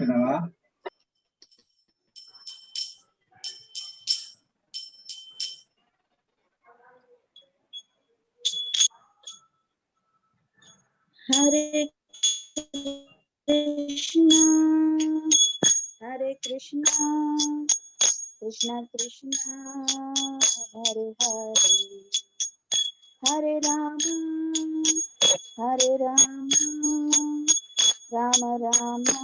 Nava. Hare Krishna, Hare Krishna, Krishna Krishna, Hare Hare, Hare Rama, Hare Rama, Rama Rama,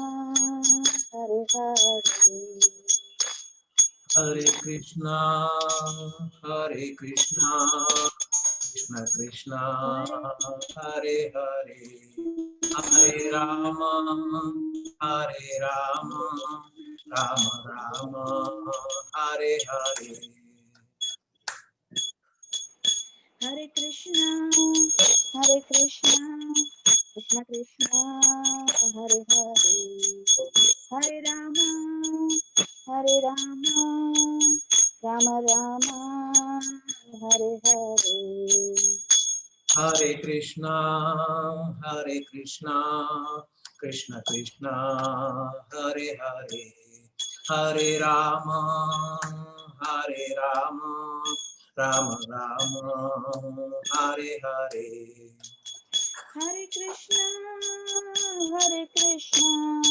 Hare Hare. Hare Krishna, Hare Krishna, Krishna Krishna, Hare Hare, Hare Rama, Hare Rama, Rama Rama, Hare Hare. Hare Krishna, Hare Krishna, Krishna Krishna, Hare Hare, Hare Rama, Hare Rama, Rama Rama, Hare Hare. Hare Krishna, Hare Krishna, Krishna Krishna, Hare Hare, Hare Rama, Hare Rama, Rama Rama, Hare Hare. Hare Krishna, Hare Krishna,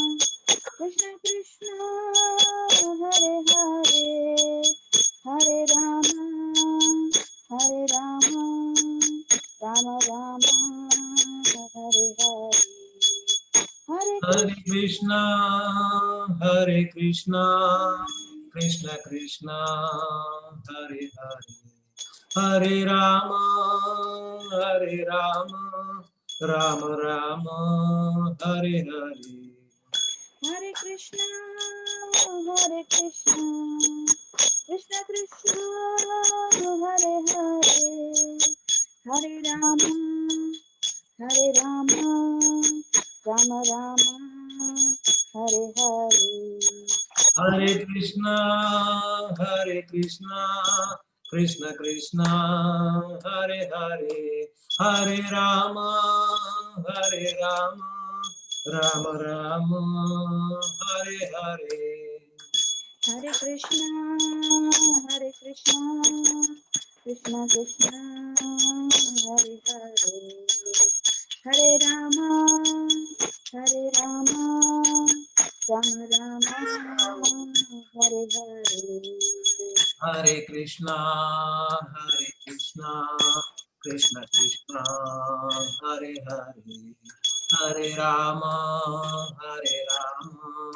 Krishna Krishna, Hare Hare, Hare Rama, Hare Rama, Rama Rama, Hare Hare. Hare Krishna, Hare Krishna, Krishna Krishna, Hare Hare, Hare Rama, Hare Rama, Rama Rama, Hare Hare. Hare Krishna, Hare Krishna, Krishna Krishna, Hare Hare, Hare Rama, Hare Rama, Rama Rama, Hare Hare. Hare Krishna, Hare Krishna, Krishna Krishna, Hare Hare, Hare Rama, Hare Rama, Rama Rama, Hare Hare. Hare Krishna, Hare Krishna, Krishna Krishna, Hare Hare, Hare Rama, Hare Rama, Rama Rama, Hare Hare. Hare Krishna, Hare Krishna, Krishna Krishna, Hare Hare, Hare Rama, Hare Rama, Rama Rama, Hare Hare. Hare Krishna, Hare Krishna, Krishna Krishna, Hare Hare, Hare Rama, Hare Rama,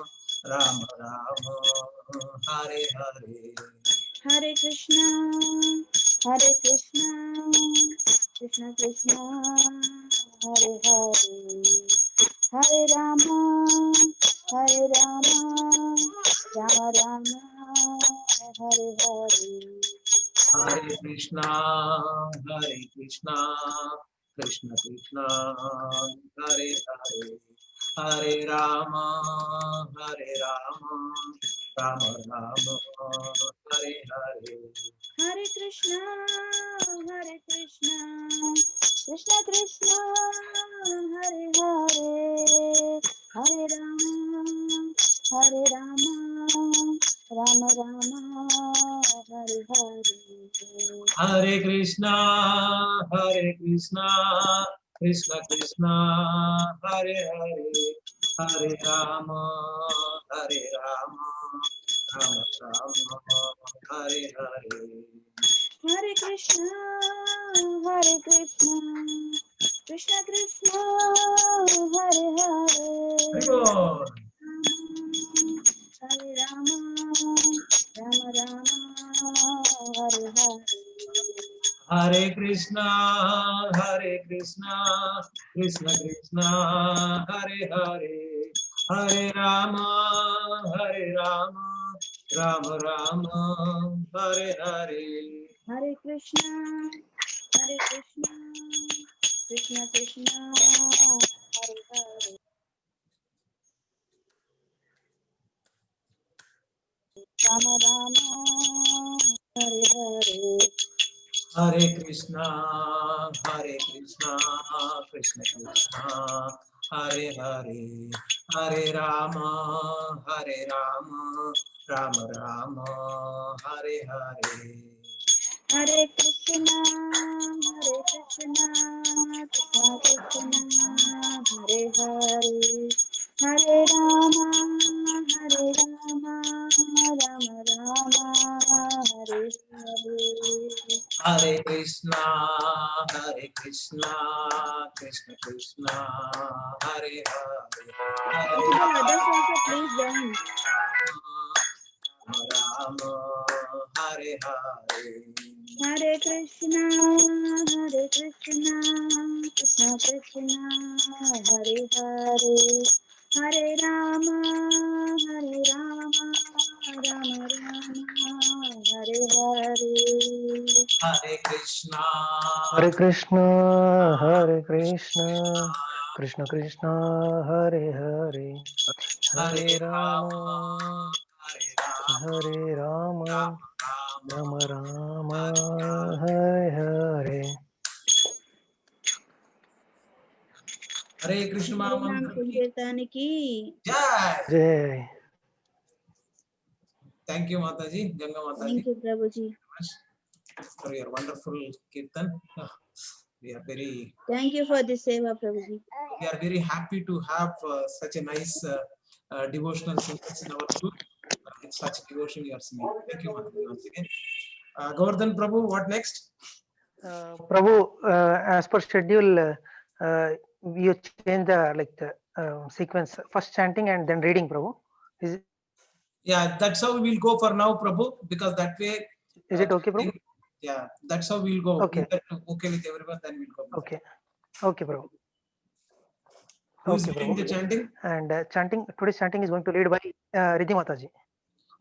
Rama Rama, Hare Hare. Hare Krishna, Hare Krishna, Krishna Krishna, Hare Hare, Hare Rama, Hare Rama, Rama Rama, Hare Hare. Hare Krishna, Hare Krishna, Krishna Krishna, Hare Hare, Hare Rama, Hare Rama, Rama Rama, Hare Hare. Hare Krishna, Hare Krishna, Krishna Krishna, Hare Hare, Hare Rama, Hare Rama, Rama Rama, Hare Hare. Hare Krishna, Hare Krishna, Krishna Krishna, Hare Hare, Hare Rama, Rama Rama, Hare Hare. Hare Krishna, Hare Krishna, Krishna Krishna, Hare Hare, Hare Rama, Hare Rama, Rama Rama, Hare Hare. Hare Krishna, Hare Krishna, Krishna Krishna, Hare Hare, Rama Rama, Hare Hare. Hare Krishna, Hare Krishna, Krishna Krishna, Hare Hare, Hare Rama, Hare Rama, Rama Rama, Hare Hare. Hare Krishna, Krishna Krishna, Hare Hare, Hare Rama, Rama Rama, Hare Hare. Hare Krishna, Krishna Krishna, Hare Hare, Possible others also please join. Rama, Hare Hare. Hare Krishna, Krishna Krishna, Hare Hare, Hare Rama, Rama Hare Hare. Hare Krishna, Hare Krishna, Krishna Krishna, Hare Hare, Hare Rama, Hare Rama, Rama Rama, Hare Hare. Hare Krishna हरे नाम mantra ki संकीर्तन की jai. Jai. Thank you, Mataji, Ganga Mataji, thank you Prabhu ji. for your wonderful kirtan. We are very thank you for this seva Prabhu ji. happy to have such a nice devotional singers in our group. With such devotion you are singing. Thank you, Mataji, once again. Govardhan Prabhu, what next? Prabhu, as per schedule, you change the sequence. First chanting and then reading, Prabhu. Yeah, that's how we'll go for now, Prabhu, because that way. Is it okay, Prabhu? Yeah, that's how we'll go. Okay. Okay with everyone, then we'll go. Okay. Okay, Prabhu. Who is leading the chanting? And today's chanting is going to lead by Riddhi Mataji.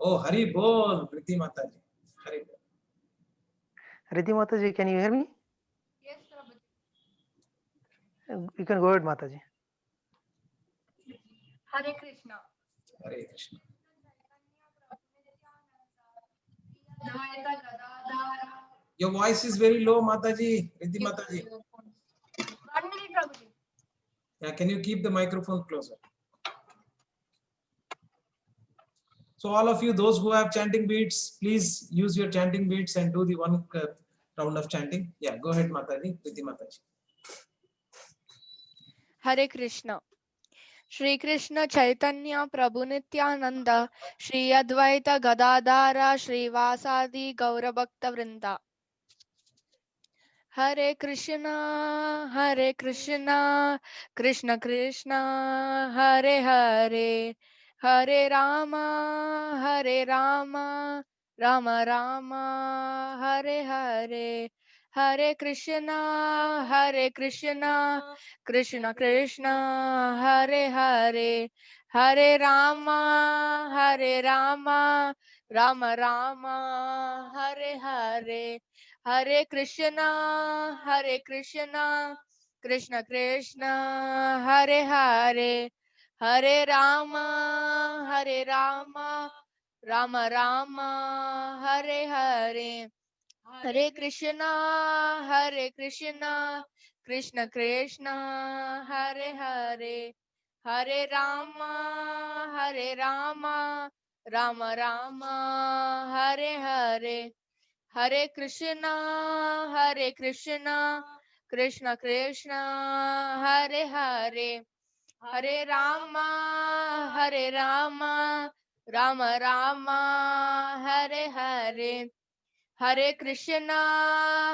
Oh, Hari Bol, Riddhi Mataji. Hari Bol. Riddhi Mataji, can you hear me? Yes, Prabhuji. You can go ahead, Mataji. Hare Krishna. Hare Krishna. Your voice is very low, Mataji. Riddhi Mataji. 1 minute, Prabhuji. Yeah, can you keep the microphone closer? So all of you, those who have chanting beats, please use your chanting beats and do the one round of chanting. Yeah, go ahead, Mataji, Riddhi Mataji. Hare Krishna. Shri Krishna Chaitanya Prabhu Nityananda Shri Advaita Gadadhara Shri Vasadi Gaura Bhakta Vrinda. Hare Krishna, Krishna Krishna, Hare Hare, Hare Rama, Rama Rama, Hare Hare, Hare Krishna, Krishna Krishna, Hare Hare, Hare Rama, Rama Rama, Hare Hare. Hare Krishna, Krishna Krishna, Hare Hare, Hare Rama, Rama Rama, Hare Hare, Hare Krishna, Krishna Krishna, Hare Hare, Hare Rama, Rama Rama, Hare Hare. Hare Krishna, Krishna Krishna, Hare Hare, Hare Rama, Rama Rama, Hare Hare, Hare Krishna,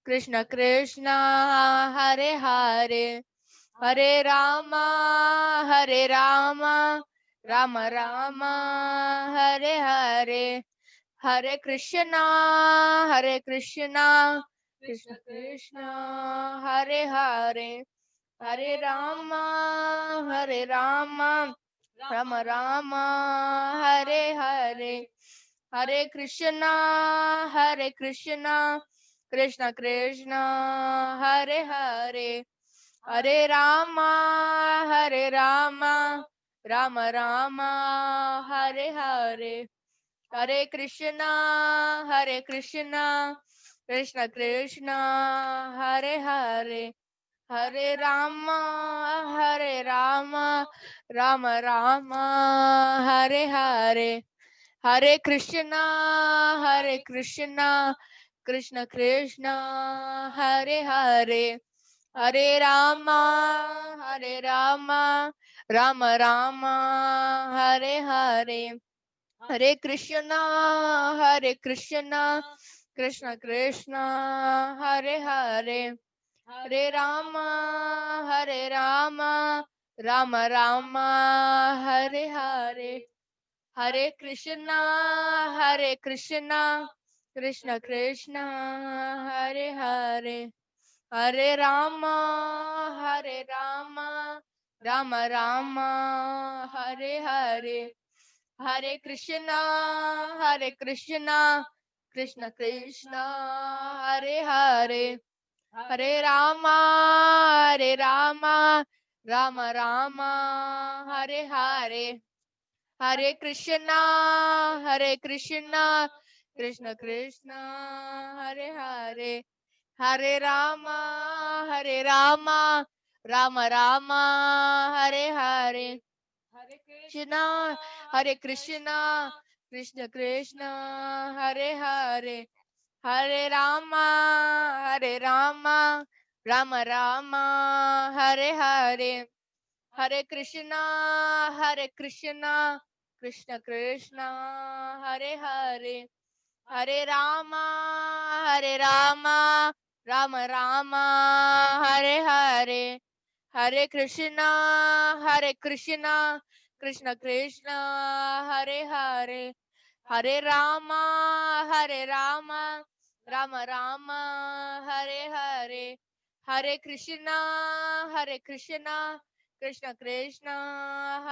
Krishna Krishna, Hare Hare, Hare Rama, Rama Rama, Hare Hare. Hare Krishna, Krishna Krishna, Hare Hare, Hare Rama, Rama Rama, Hare Hare, Hare Krishna, Krishna Krishna, Hare Hare, Hare Rama, Rama Rama, Hare Hare. Hare Krishna, Krishna Krishna, Hare Hare, Hare Rama, Hare Rama, Rama Rama, Hare Hare. Hare Krishna, Krishna Krishna, Hare Hare. Hare Rama, Rama Rama, Hare Hare. Hare Krishna, Krishna Krishna, Hare Hare. Hare Rama, Rama Rama, Hare Hare. Hare Krishna, Krishna Krishna, Hare Hare. Hare Rama, Rama Rama, Hare Hare. Hare Krishna, Krishna Krishna, Hare Hare. Hare Rama, Rama Rama, Hare Hare. Hare Krishna, Krishna Krishna, Hare Hare. Hare Rama, Rama Rama, Hare Hare. Hare Krishna, Krishna Krishna, Hare Hare. Hare Rama, Rama Rama, Hare Hare. Hare Krishna, Krishna Krishna, Hare Hare. Hare Rama, Rama Rama, Hare Hare. Hare Krishna, Krishna Krishna, Hare Hare. Hare Rama, Rama Rama, Hare Hare. Hare Krishna, Krishna Krishna,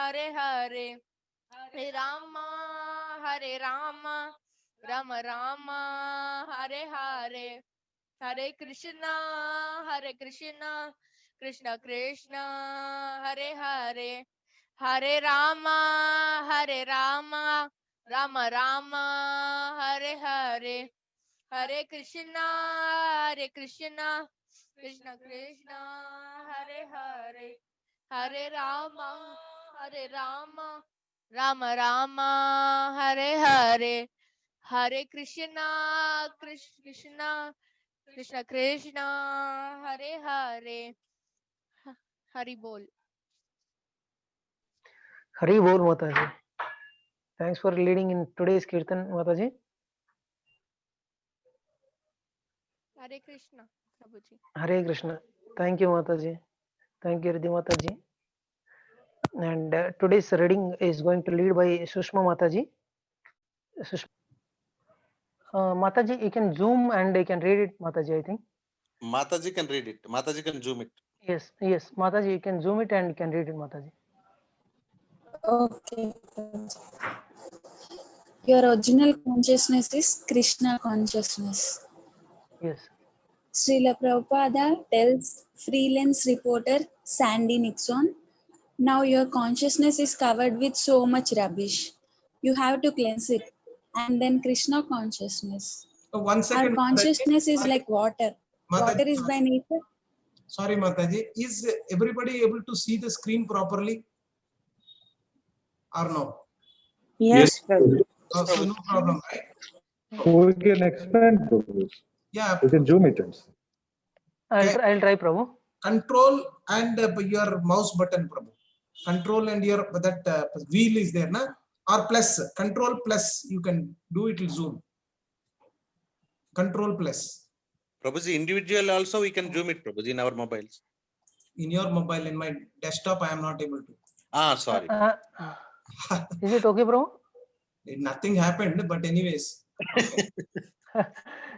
Hare Hare. Hare Rama, Rama Rama, Hare Hare. Hare Krishna, Krishna Krishna, Hare Hare. Hare Rama, Rama Rama, Hare Hare. Hare Krishna, Krishna Krishna, Hare Hare. Hare Rama, Rama Rama, Hare Hare. Hare Krishna, Krishna Krishna, Hare Hare. Hari Bol. Hari Bol, Mataji. Thanks for leading in today's Kirtan, Mataji. Hare Krishna, Prabhuji. Hare Krishna. Thank you, Mataji. Thank you, Riddhi Mataji. And today's reading is going to lead by Sushma Mataji. Mataji, you can zoom and you can read it, Mataji, I think. Mataji can read it. Mataji can zoom it. Yes, Mataji, you can zoom it and you can read it, Mataji. Okay. Your original consciousness is Krishna consciousness. Yes. Srila Prabhupada tells freelance reporter Sandy Nixon, now your consciousness is covered with so much rubbish. You have to cleanse it. And then Krishna consciousness. So 1 second. Our consciousness is like water. Mataji, Water is by nature. Sorry, Mataji. Is everybody able to see the screen properly? Or no? Yes, Prabhu. So no problem, right? We can expand those. Yeah. We can zoom it. I'll try, Prabhu. Control and your mouse button, Prabhu. Control and your that wheel is there, na? Or plus. Control plus. You can do it. Will zoom. Control plus. Prabhuji, individual also we can zoom it, Prabhuji, in our mobiles. In your mobile, in my desktop, I am not able to. Ah, sorry. Is it okay, Prabhu? Nothing happened, but anyways. Okay.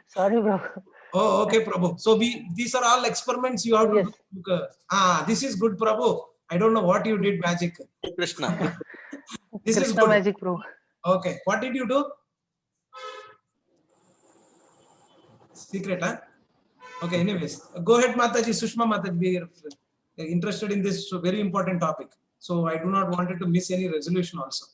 Sorry, Prabhu. Oh, okay, Prabhu. So these are all experiments you have to do. This is good, Prabhu. I don't know what you did, magic. Krishna. This Krishna is good. magic, Prabhu. Okay, what did you do? Secret, huh? Okay, anyways. Go ahead, Mataji, Sushma Mataji. We are interested in this very important topic. So I do not want to miss any resolution also.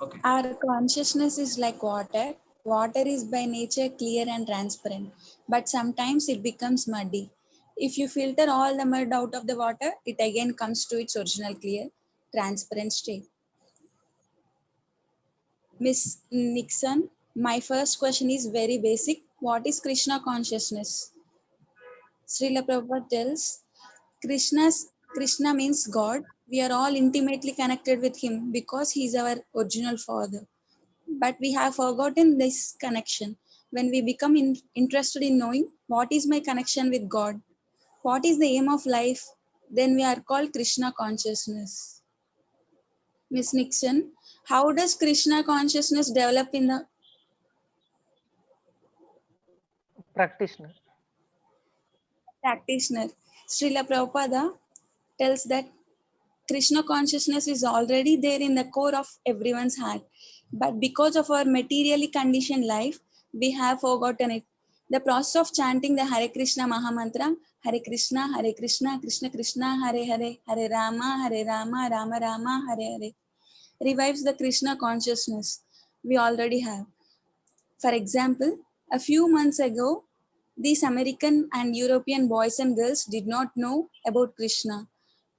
Okay. Our consciousness is like water. Water is by nature clear and transparent, but sometimes it becomes muddy. If you filter all the mud out of the water, it again comes to its original clear, transparent state. Miss Nixon, my first question is very basic. What is Krishna consciousness? Srila Prabhupada tells, Krishna means God. We are all intimately connected with him because he is our original father. But we have forgotten this connection. When we become interested in knowing what is my connection with God, what is the aim of life, then we are called Krishna consciousness. Miss Nixon, how does Krishna consciousness develop in the Practitioner. practitioner? Srila Prabhupada tells that Krishna consciousness is already there in the core of everyone's heart. But because of our materially conditioned life, we have forgotten it. The process of chanting the Hare Krishna Mahamantra, Hare Krishna, Krishna Krishna, Hare Hare, Hare Rama, Rama Rama, Hare Hare, revives the Krishna consciousness we already have. For example, a few months ago, these American and European boys and girls did not know about Krishna.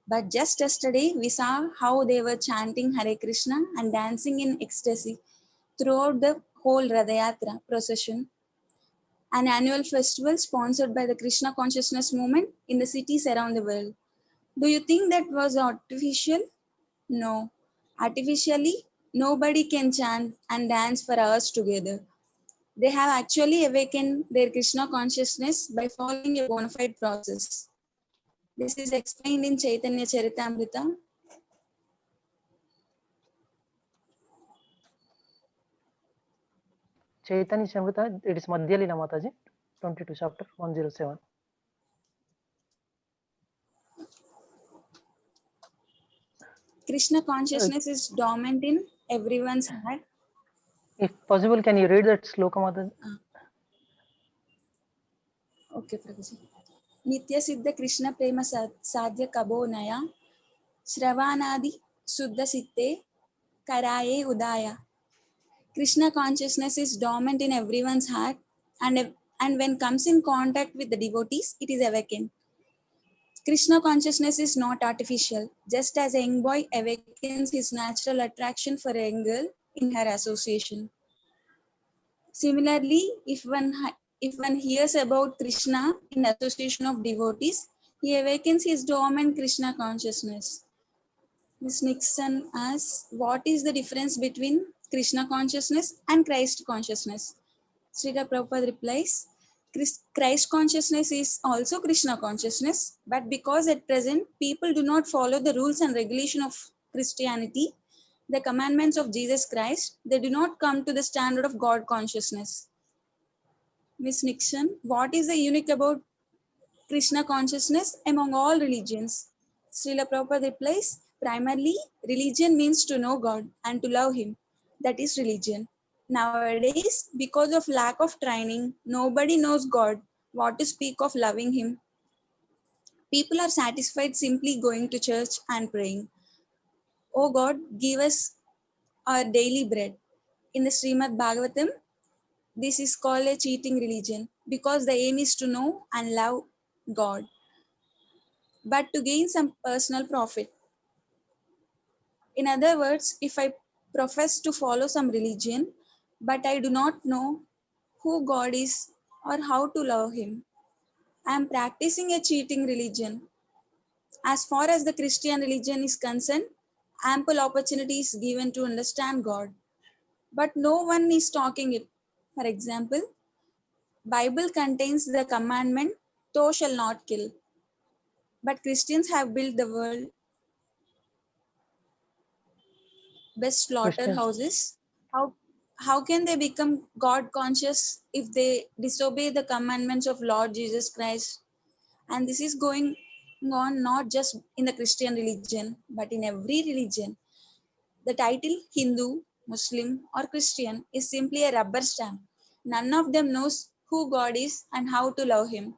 But just yesterday, we saw how they were chanting Hare Krishna and dancing in ecstasy throughout the whole Radhayatra procession, an annual festival sponsored by the Krishna consciousness movement in the cities around the world. Do you think that was artificial? No. Artificially, nobody can chant and dance for hours together. They have actually awakened their Krishna consciousness by following a bona fide process. This is explained in Chaitanya Charitamrita. Chaitanya Chamrita, it is Madhya Lila Mataji, 22 chapter 107. Krishna consciousness is dominant in everyone's heart. If possible, can you read that sloka, Mataji? Okay, Prabhuji. Nitya Siddha Krishna Prema Sadhya Kabo Naya Shravanadi Suddha Sitte Karaye Udaya. Krishna consciousness is dormant in everyone's heart, and when comes in contact with the devotees, it is awakened. Krishna consciousness is not artificial, just as a young boy awakens his natural attraction for a young girl in her association. Similarly, if one hears about Krishna in association of devotees, he awakens his dormant Krishna consciousness. Ms. Nixon asks, what is the difference between Krishna consciousness and Christ consciousness? Srila Prabhupada replies, Christ consciousness is also Krishna consciousness, but because at present people do not follow the rules and regulation of Christianity, the commandments of Jesus Christ, they do not come to the standard of God consciousness. Ms. Nixon, what is the unique about Krishna consciousness among all religions? Srila Prabhupada replies, primarily, religion means to know God and to love Him. That is religion. Nowadays, because of lack of training, nobody knows God, what to speak of loving Him. People are satisfied simply going to church and praying. Oh God, give us our daily bread. In the Srimad Bhagavatam, this is called a cheating religion because the aim is to know and love God, but to gain some personal profit. In other words, if I profess to follow some religion, but I do not know who God is or how to love Him, I am practicing a cheating religion. As far as the Christian religion is concerned, ample opportunity is given to understand God, but no one is talking it. For example, Bible contains the commandment, thou shall not kill. But Christians have built the world best slaughterhouses. How can they become God conscious if they disobey the commandments of Lord Jesus Christ? And this is going on not just in the Christian religion, but in every religion. The title Hindu, Muslim, or Christian is simply a rubber stamp. None of them knows who God is and how to love Him.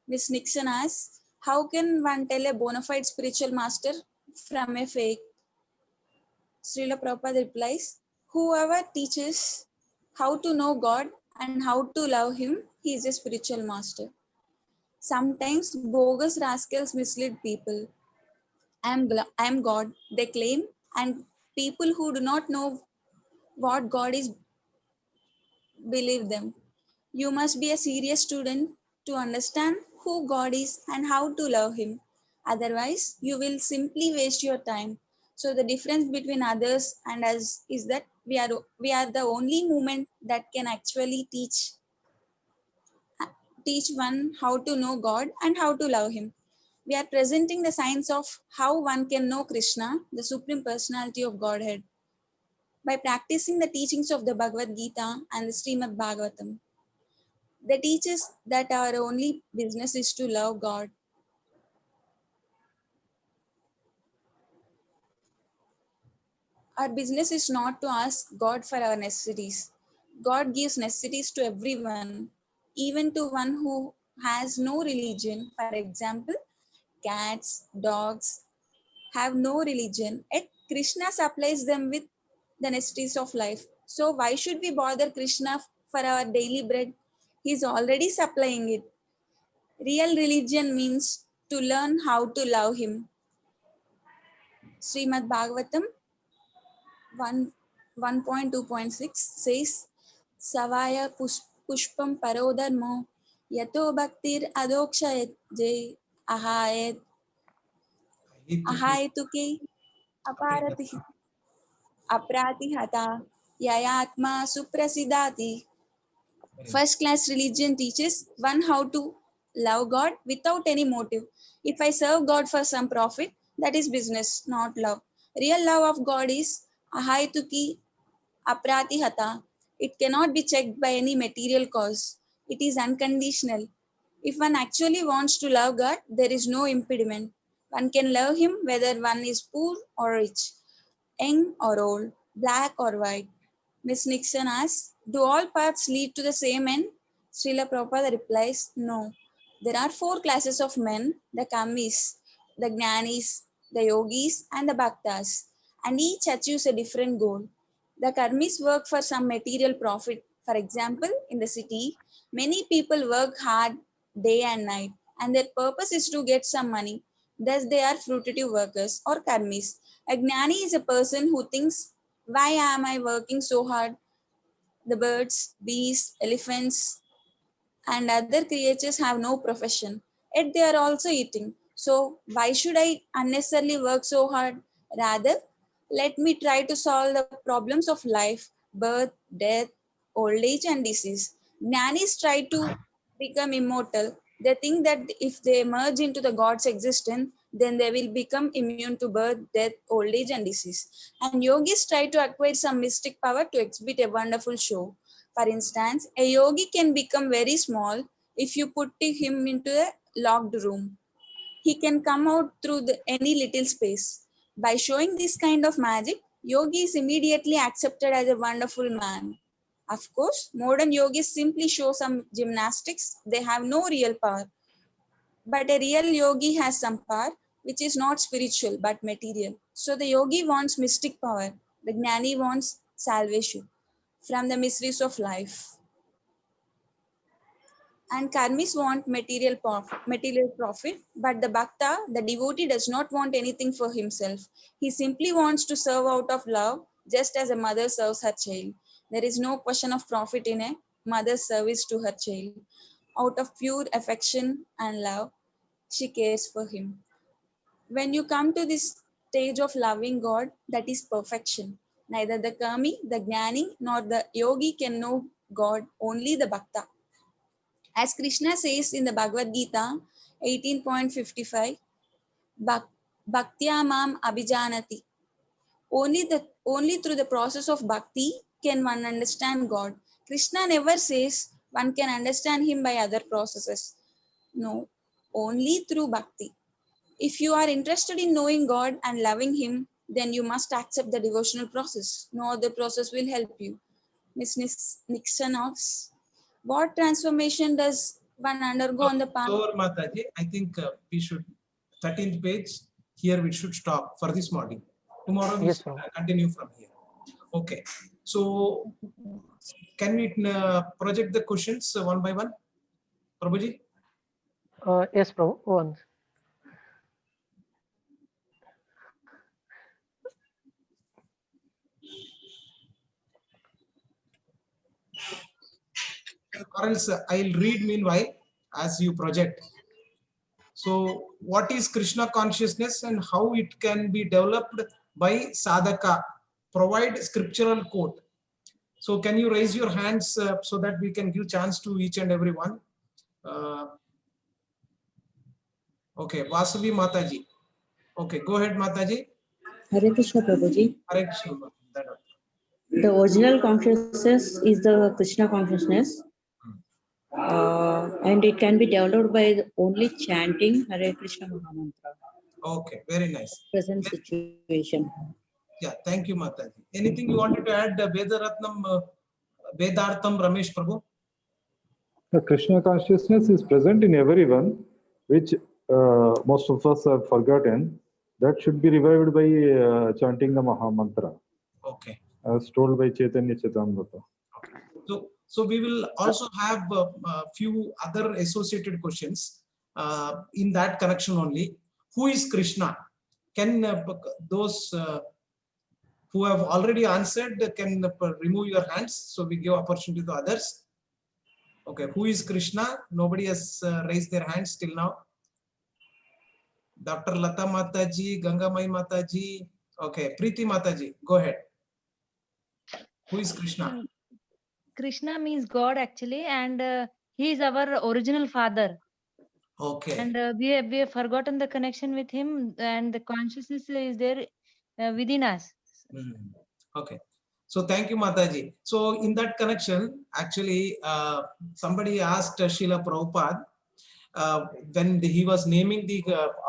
Ms. Nixon asks, how can one tell a bona fide spiritual master from a fake? Srila Prabhupada replies, whoever teaches how to know God and how to love Him, he is a spiritual master. Sometimes bogus rascals mislead people. I am God, they claim, and people who do not know what God is believe them. You must be a serious student to understand who God is and how to love Him. Otherwise, you will simply waste your time. So the difference between others and us is that we are the only movement that can actually teach one how to know God and how to love Him. We are presenting the science of how one can know Krishna, the Supreme Personality of Godhead, by practicing the teachings of the Bhagavad Gita and the Srimad Bhagavatam. They teach us that our only business is to love God. Our business is not to ask God for our necessities. God gives necessities to everyone, even to one who has no religion. For example, cats, dogs have no religion, yet Krishna supplies them with the necessities of life. So why should we bother Krishna for our daily bread? He's already supplying it. Real religion means to learn how to love Him. Srimad Bhagavatam 1.2.6 says, Savaya pushpam parodharmo yato bhaktir adokshayat je ahayat ahayetuke aparati apratihata yayatma suprasidati. First class religion teaches one how to love God without any motive. If I serve God for some profit, that is business, not love. Real love of God is ahaituki apratihata. It cannot be checked by any material cause. It is unconditional. If one actually wants to love God, there is no impediment. One can love Him whether one is poor or rich, young or old, black or white. Miss Nixon asks, do all paths lead to the same end? Srila Prabhupada replies, no. There are four classes of men, the Kammis, the Jnanis, the Yogis, and the Bhaktas, and each achieves a different goal. The Karmis work for some material profit. For example, in the city, many people work hard day and night, and their purpose is to get some money. Thus, they are fruitive workers or Karmis. A Gnani is a person who thinks, why am I working so hard? The birds, bees, elephants, and other creatures have no profession, yet they are also eating. So, why should I unnecessarily work so hard? Rather, let me try to solve the problems of life, birth, death, old age, and disease. Jnanis try to become immortal. They think that if they merge into the God's existence, then they will become immune to birth, death, old age, and disease. And yogis try to acquire some mystic power to exhibit a wonderful show. For instance, a yogi can become very small if you put him into a locked room. He can come out through any little space. By showing this kind of magic, yogi is immediately accepted as a wonderful man. Of course, modern yogis simply show some gymnastics. They have no real power. But a real yogi has some power, which is not spiritual but material. So the yogi wants mystic power. The gnani wants salvation from the miseries of life. And karmis want material profit, but the bhakta, the devotee, does not want anything for himself. He simply wants to serve out of love, just as a mother serves her child. There is no question of profit in a mother's service to her child. Out of pure affection and love, she cares for him. When you come to this stage of loving God, that is perfection. Neither the karmi, the jnani, nor the yogi can know God, only the bhakta. As Krishna says in the Bhagavad Gita 18.55, Bhaktya mam abhijanati. Only through the process of bhakti can one understand God. Krishna never says one can understand him by other processes. No, only through bhakti. If you are interested in knowing God and loving him, then you must accept the devotional process. No other process will help you. Miss Nixon asks, what transformation does one undergo on the path? So, Mataji, I think we should 13th page. Here we should stop for this morning. Tomorrow we Yes, Prabhu. continue from here. Okay. So, can we project the questions one by one, Prabhuji? Yes, Prabhu. Once. Or else I'll read meanwhile as you project. So what is Krishna consciousness and how it can be developed by sadhaka? Provide scriptural quote. So can you raise your hands so that we can give chance to each and every one? Okay, Vasavi Mataji. Okay, go ahead, Mataji. Hare Krishna Prabhuji. Hare Krishna. The original consciousness is the Krishna consciousness. And it can be developed by only chanting Hare Krishna Mahamantra. Okay, very nice. Present situation. Yeah, thank you, Mataji. Anything you wanted to add, Vedaratnam, Vedartham Ramesh Prabhu? The Krishna consciousness is present in everyone, which most of us have forgotten. That should be revived by chanting the Mahamantra. Okay. As told by Chaitanya Chaitamrita. Okay. So we will also have a few other associated questions in that connection only. Who is Krishna? Can those who have already answered can remove your hands, so we give opportunity to others? Okay, who is Krishna? Nobody has raised their hands till now. Dr. Lata Mataji, Gangamai Mataji. Okay, Preeti Mataji, go ahead. Who is Krishna? Krishna means God actually, and he is our original father. Okay. And we have forgotten the connection with him, and the consciousness is there within us. Okay. So thank you, Mataji. So in that connection, actually, somebody asked Srila Prabhupada when he was naming the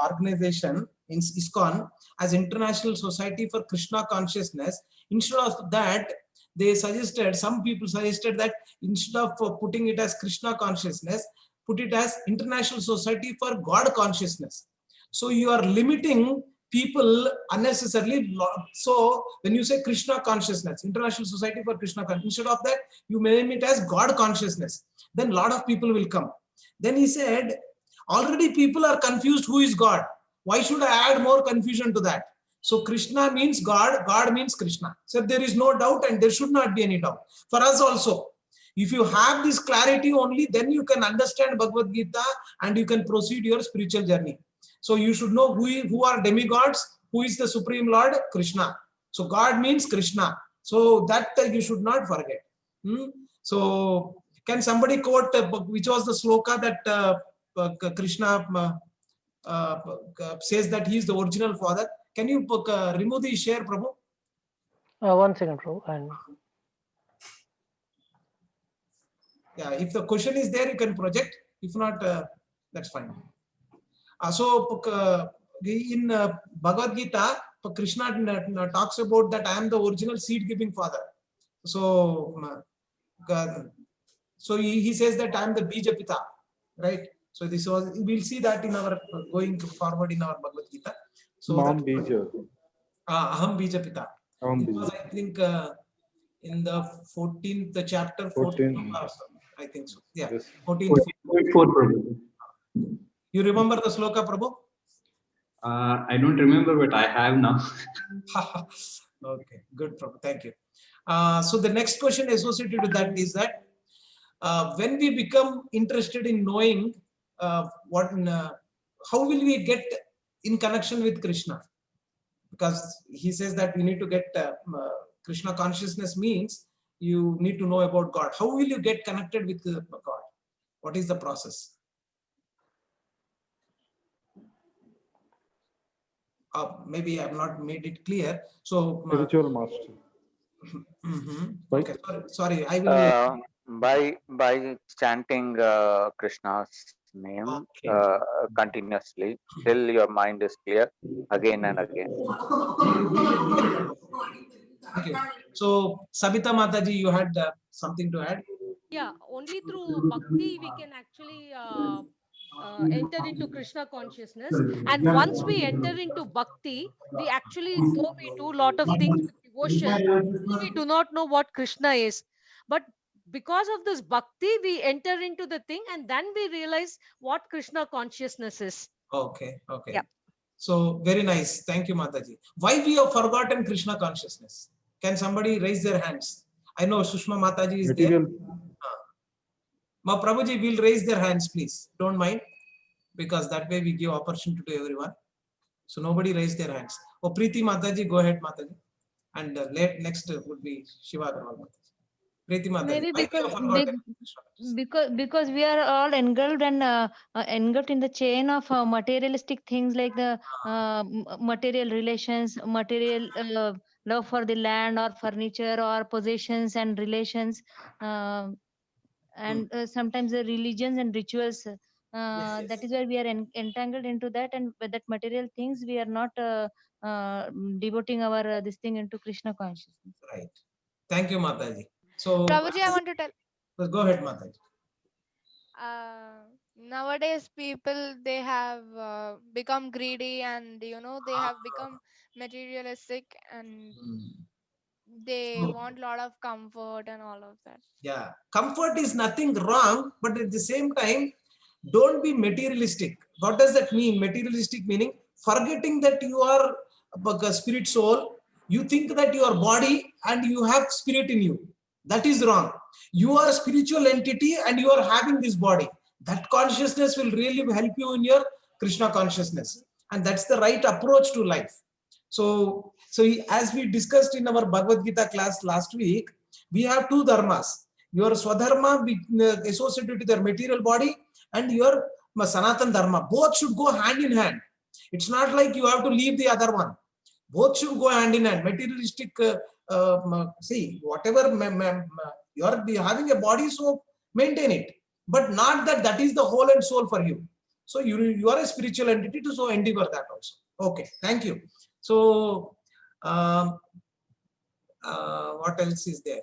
organization in ISKCON as International Society for Krishna Consciousness. Instead of that, they suggested, some people suggested that instead of putting it as Krishna Consciousness, put it as International Society for God Consciousness. So you are limiting people unnecessarily. So when you say Krishna Consciousness, International Society for Krishna Consciousness, instead of that, you name it as God Consciousness. Then a lot of people will come. Then he said, already people are confused who is God. Why should I add more confusion to that? So Krishna means God, God means Krishna. So there is no doubt and there should not be any doubt. For us also, if you have this clarity only, then you can understand Bhagavad Gita and you can proceed your spiritual journey. So you should know who are demigods, who is the Supreme Lord, Krishna. So God means Krishna. So that you should not forget. So can somebody quote which was the sloka that Krishna says that he is the original father? Can you remove the share, Prabhu? 1 second, Prabhu. And yeah, if the question is there, you can project. If not, that's fine. So in Bhagavad Gita, Krishna talks about that I am the original seed-giving father. So, he says that I am the Bija Pita, right? So this was, we'll see that in our going forward in our Bhagavad Gita. So Mam Bija. Aham Bija Pita. Aham It was, Bija. I think, in the 14th chapter, 14. I think so. Yeah, Yes. 14th. 14. You remember the sloka, Prabhu? I don't remember, but I have now. Okay, good, Prabhu. Thank you. So the next question associated with that is that when we become interested in knowing how will we get in connection with Krishna? Because he says that we need to get Krishna consciousness means you need to know about God. How will you get connected with God? What is the process? Maybe I have not made it clear. So Spiritual master. Okay, sorry. I will by chanting Krishna's name continuously till your mind is clear again and again. Okay. So Sabita Mataji, you had something to add? Yeah, only through bhakti we can actually enter into Krishna consciousness. And once we enter into bhakti, we actually, though we do a lot of things with devotion, still we do not know what Krishna is. But because of this bhakti, we enter into the thing and then we realize what Krishna consciousness is. Okay, okay. Yeah. So very nice. Thank you, Mataji. Why we have forgotten Krishna consciousness? Can somebody raise their hands? I know Sushma Mataji is there. Ma Prabhuji will raise their hands, please. Don't mind, because that way we give opportunity to everyone. So nobody raise their hands. Oh, Preeti Mataji, go ahead, Mataji. And next would be Shiva Agarwal Mataji. Preeti Mataji. Maybe Why we have forgotten? because we are all engulfed and engulfed in the chain of materialistic things like the material relations, material love for the land or furniture or possessions and relations, and sometimes the religions and rituals. That is why we are entangled into that, and with that material things we are not devoting our this thing into Krishna consciousness. Right. Thank you, Mataji. So Prabhuji, I want to tell. Go ahead, Mataji. Nowadays people, they have become greedy, and they have become materialistic, and they want a lot of comfort and all of that. Yeah, comfort is nothing wrong, but at the same time, don't be materialistic. What does that mean? Materialistic meaning forgetting that you are a spirit soul. You think that you are body and you have spirit in you. That is wrong. You are a spiritual entity and you are having this body. That consciousness will really help you in your Krishna consciousness. And that's the right approach to life. So as we discussed in our Bhagavad Gita class last week, we have two dharmas. Your Swadharma associated with your material body and your Sanatan Dharma. Both should go hand in hand. It's not like you have to leave the other one. Both should go hand in hand. Materialistic, see, whatever you are having a body, so maintain it. But not that is the whole and soul for you. So you are a spiritual entity, to so endeavor that also. Okay, thank you. So what else is there?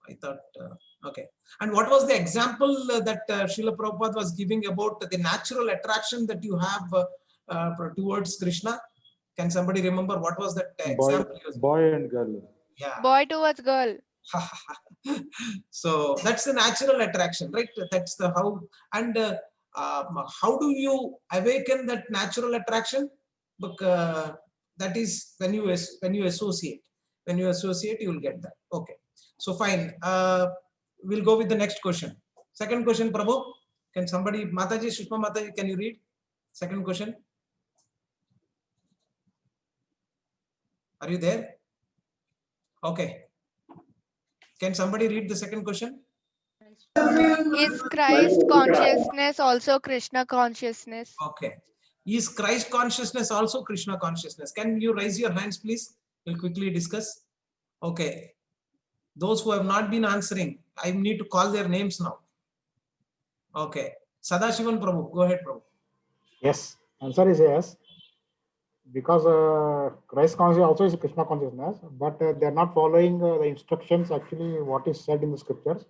I thought, okay. And what was the example that Srila Prabhupada was giving about the natural attraction that you have towards Krishna? Can somebody remember what was that example? Boy and girl. Yeah. Boy towards girl. So that's the natural attraction, right? That's the how. And how do you awaken that natural attraction? Because that is when you associate. When you associate, you will get that. Okay. So fine. We'll go with the next question. Second question, Prabhu. Can somebody, Mataji, Sushma Mataji, can you read? Second question. Are you there? Okay. Can somebody read the second question? Is Christ consciousness also Krishna consciousness? Okay. Is Christ consciousness also Krishna consciousness? Can you raise your hands, please? We'll quickly discuss. Okay. Those who have not been answering, I need to call their names now. Okay. Sadashivan Prabhu, go ahead, Prabhu. Yes, answer is yes. Because Christ consciousness also is Krishna consciousness, but they are not following the instructions, actually what is said in the scriptures.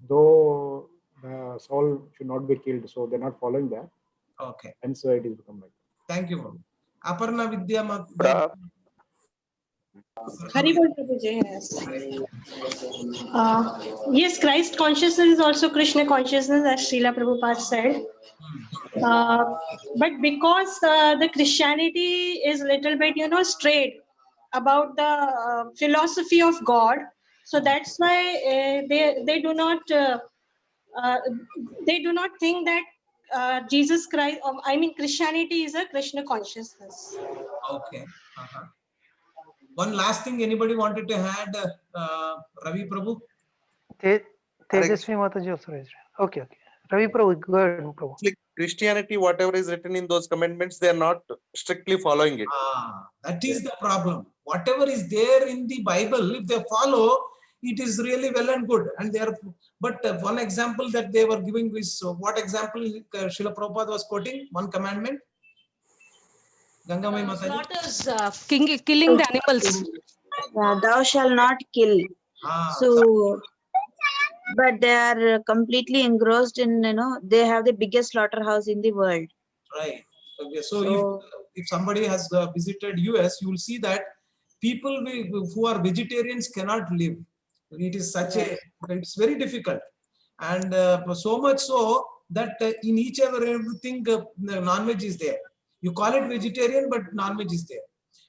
Though the soul should not be killed, so they're not following that. Okay. And so it is become like that. Thank you, Prabhu. Aparna Vidya Haribol Prabhuji, yes. Yes, Christ consciousness is also Krishna consciousness, as Srila Prabhupada said. But because the Christianity is little bit, straight about the philosophy of God, so that's why they do not think that Jesus Christ, Christianity is a Krishna consciousness. Okay. One last thing, anybody wanted to add, Ravi Prabhu? Tejasvi Mataji also raised. Okay. Ravi Prabhu, go ahead, Prabhu. Christianity, whatever is written in those commandments, they are not strictly following it. That is the problem. Whatever is there in the Bible, if they follow, it is really well and good. And they are, but one example that they were giving is what example Srila Prabhupada was quoting? One commandment. Gangamai Mataji. Slaughters, killing the animals. Yeah, thou shalt not kill. So, but they are completely engrossed in, they have the biggest slaughterhouse in the world. Right. Okay. So if somebody has visited US, you will see that people who are vegetarians cannot live. It is such a, it's very difficult. And so much so that in each and everything, non-veg is there. You call it vegetarian, but non-veg is there.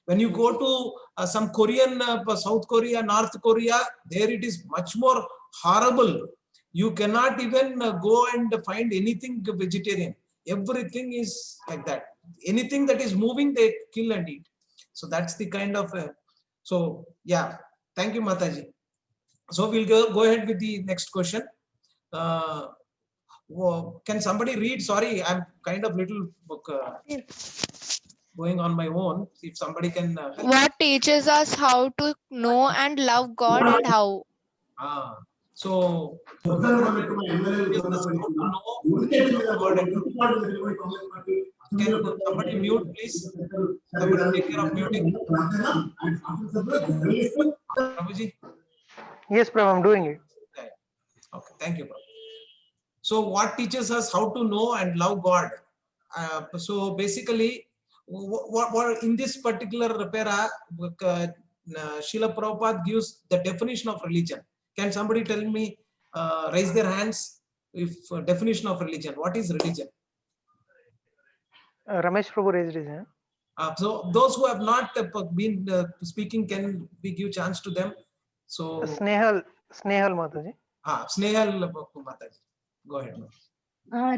When you go to some Korean, South Korea, North Korea, there it is much more horrible. You cannot even go and find anything vegetarian. Everything is like that. Anything that is moving, they kill and eat. So that's the kind of, so yeah, thank you, Mataji. So we'll go ahead with the next question. Can somebody read? Sorry, I'm kind of little going on my own. If somebody can help. What teaches us how to know and love God and how? So can somebody mute, please? Somebody take care of muting. Prabhuji? Yes, Prabhu, I'm doing it. Okay, thank you, Prabhu. So what teaches us how to know and love God? So basically, what in this particular para, Srila Prabhupada gives the definition of religion. Can somebody tell me, raise their hands, if definition of religion? What is religion? Ramesh Prabhu raised his hand. So those who have not been speaking, can we give chance to them? So Snehal Mataji. Snehal Mataji. Go ahead.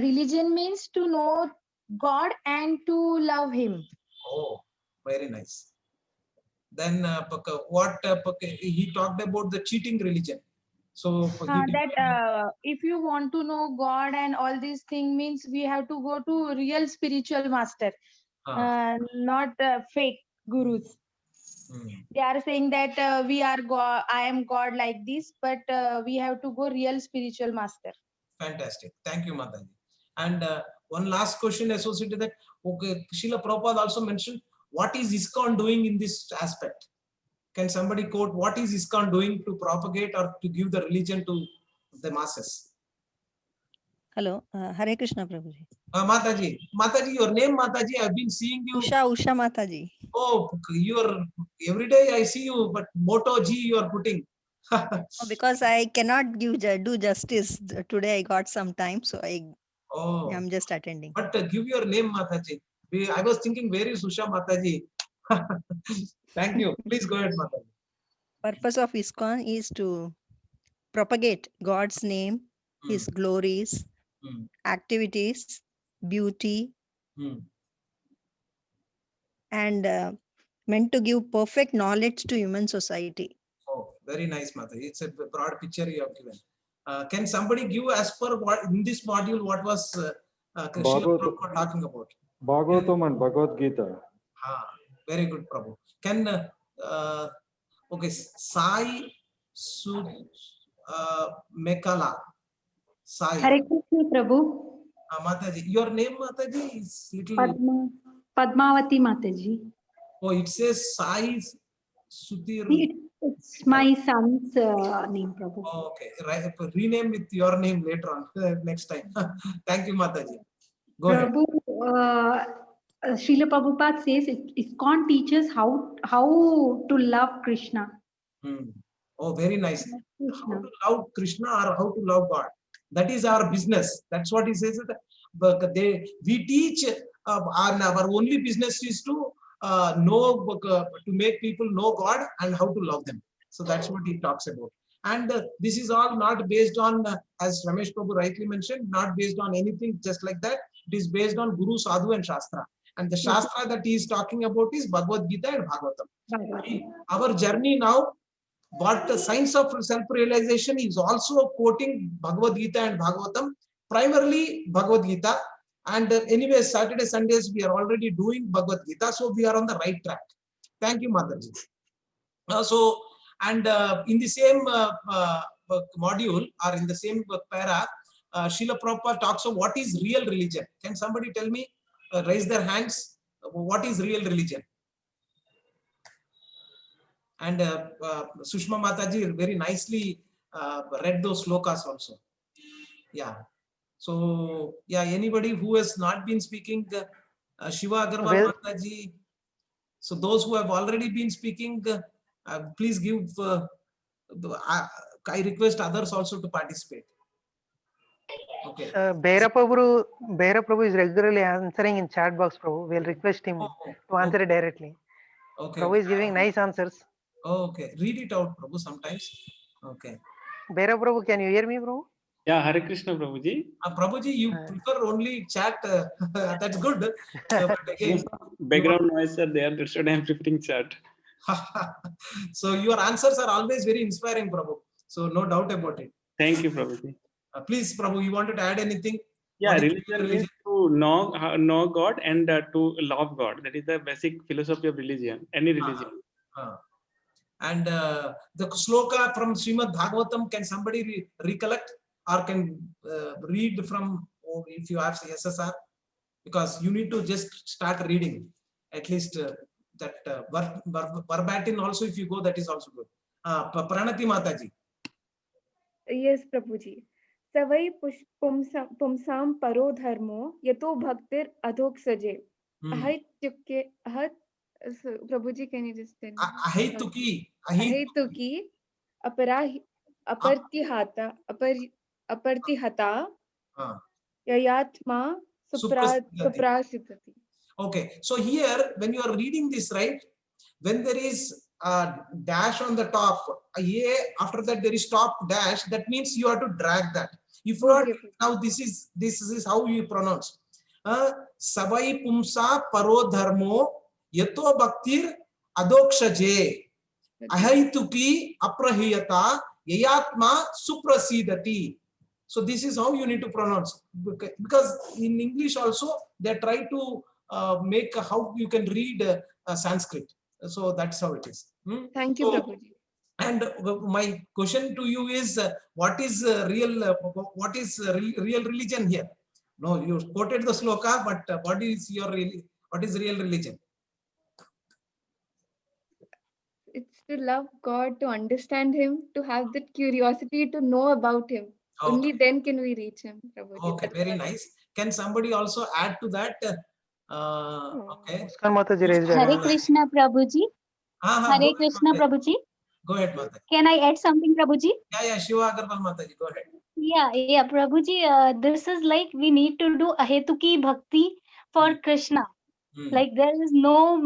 Religion means to know God and to love Him. Oh, very nice. Then what he talked about the cheating religion. So If you want to know God and all these things, means we have to go to real spiritual master, not fake gurus. They are saying that we are God, I am God like this, but we have to go real spiritual master. Fantastic. Thank you, Mataji. And one last question associated with that. Okay, Srila Prabhupada also mentioned, what is ISKCON doing in this aspect? Can somebody quote what is ISKCON doing to propagate or to give the religion to the masses? Hello, Hare Krishna Prabhuji. Mataji, your name Mataji, I've been seeing you. Usha Mataji. Oh, every day I see you, but Moto G you are putting. Because I cannot do justice. Today I got some time, so I'm just attending. But give your name Mataji. I was thinking, where is Usha Mataji? Thank you. Please go ahead, Mataji. Purpose of ISKCON is to propagate God's name, His glories, activities, beauty, and meant to give perfect knowledge to human society. Oh, very nice, Mataji. It's a broad picture you have given. Can somebody give, as per what in this module, what was Srila Prabhupada talking about? Bhagavatam and Bhagavad Gita. Very good, Prabhu. Can okay, Sai Mekala. Sai. Hare Krishna, Prabhu. Mataji, your name, Mataji, is little. Padmavati Mataji. Oh, it says Sai Sutir. It's my son's name, Prabhu. Oh, okay, right. Rename with your name later on, next time. Thank you, Mataji. Go Prabhu, ahead. Srila Prabhupada says ISKCON teaches how to love Krishna. Oh, very nice. How to love Krishna or how to love God. That is our business. That's what he says. We teach, our only business is to to make people know God and how to love them. So that's what he talks about. And this is all not based on, as Ramesh Prabhu rightly mentioned, not based on anything just like that. It is based on Guru, Sadhu and Shastra. And the Shastra that he is talking about is Bhagavad Gita and Bhagavatam. Our journey now, but the science of self-realization is also quoting Bhagavad Gita and Bhagavatam, primarily Bhagavad Gita. And anyway, Saturday, Sundays, we are already doing Bhagavad Gita. So we are on the right track. Thank you, Mataji. In the same module or in the same para, Srila Prabhupada talks of what is real religion. Can somebody tell me, raise their hands, what is real religion? And Sushma Mataji very nicely read those slokas also. Yeah. So, yeah, anybody who has not been speaking, Shiva Agarwal Mataji. So those who have already been speaking, please give, I request others also to participate. Okay. Bhaira Prabhu is regularly answering in chat box, Prabhu. We'll request him to answer it directly. Okay. Prabhu is giving nice answers. Okay. Read it out, Prabhu, sometimes. Okay. Bhaira Prabhu, can you hear me, Prabhu? Yeah, Hare Krishna, Prabhuji. Prabhuji, you prefer only chat. That's good. But again, Background noise are there. That's what I'm preferring chat. So your answers are always very inspiring, Prabhu. So no doubt about it. Thank you, Prabhuji. Please, Prabhu, you wanted to add anything? Yeah, What is religion means to know God and to love God. That is the basic philosophy of religion, any religion. And the sloka from Srimad Bhagavatam, can somebody recollect or can read from, if you have SSR? Because you need to just start reading. At least that verbatim also, if you go, that is also good. Pranati Mataji. Yes, Prabhuji. Savai pumsam paro dharmo yato bhaktir adhoksaje. Ahaituke Prabhuji, can you just tell me? Ahaituki apartihata yayatma suprasitati. Okay, so here when you are reading this, right, when there is a dash on the top, after that there is top dash, that means you have to drag that. If not, now this is how you pronounce. Savai pumsa paro dharmo yato bhaktir adokshaje ahaituki aprahiyata yayatma suprasidati. So this is how you need to pronounce, because in English also they try to make how you can read Sanskrit. So that's how it is. Thank you, Prabhuji. And my question to you is, what is real religion here? No, you quoted the sloka, but what is real religion? It's to love God, to understand Him, to have that curiosity to know about Him. Okay. Only then can we reach Him, Prabhuji. Okay, very nice. Can somebody also add to that? Okay. Hare Krishna, Prabhuji. Hare Krishna, Prabhuji. Go ahead, Mataji. Can I add something, Prabhuji? Yeah, Shiva Agarwal Mataji, go ahead. Yeah, Prabhuji, this is like we need to do ahetuki bhakti for Krishna. Like there is no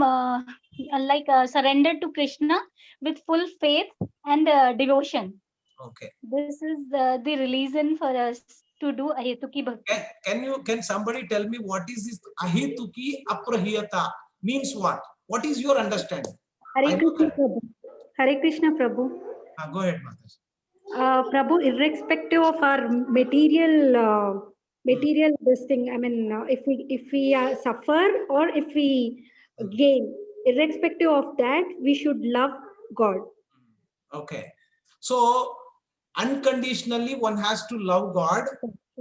surrender to Krishna with full faith and devotion. Okay. This is the reason for us to do ahetuki bhakti. Can somebody tell me what is this ahetuki aprahiyata means? What is your understanding? Hare Krishna Prabhu. Hare Krishna Prabhu. Go ahead, Mataji. Prabhu, irrespective of our material this thing, I mean, if we suffer or if we gain, irrespective of that, we should love God. Okay, so unconditionally one has to love God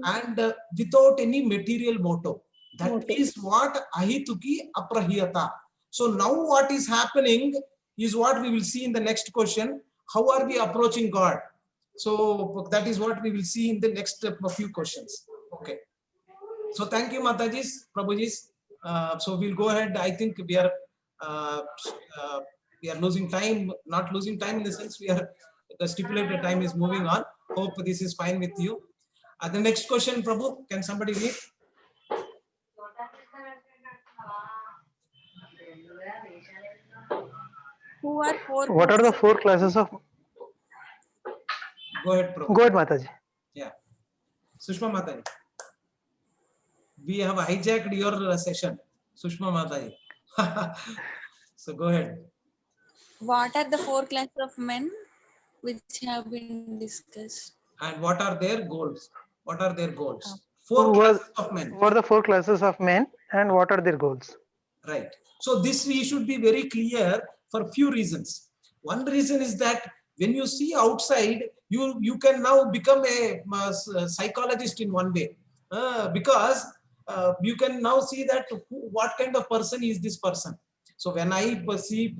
and without any material motive. That is what ahituki aprahiyata. So now what is happening is what we will see in the next question. How are we approaching God? So that is what we will see in the next few questions. Okay. So thank you, Matajis, Prabhujis. So we'll go ahead. I think we are losing time, not losing time in the sense the stipulated time is moving on. Hope this is fine with you. The next question, Prabhu, can somebody read? What are the 4 classes of? Go ahead, Prabhu. Go ahead, Mataji. Yeah. Sushma Mataji. We have hijacked your session, Sushma Mataji. So go ahead. What are the 4 classes of men which have been discussed? And what are their goals? What are their goals? 4 classes of men. What are the 4 classes of men and what are their goals? Right. So this we should be very clear for few reasons. One reason is that when you see outside, you can now become a psychologist in one way, because you can now see that what kind of person is this person. So when I see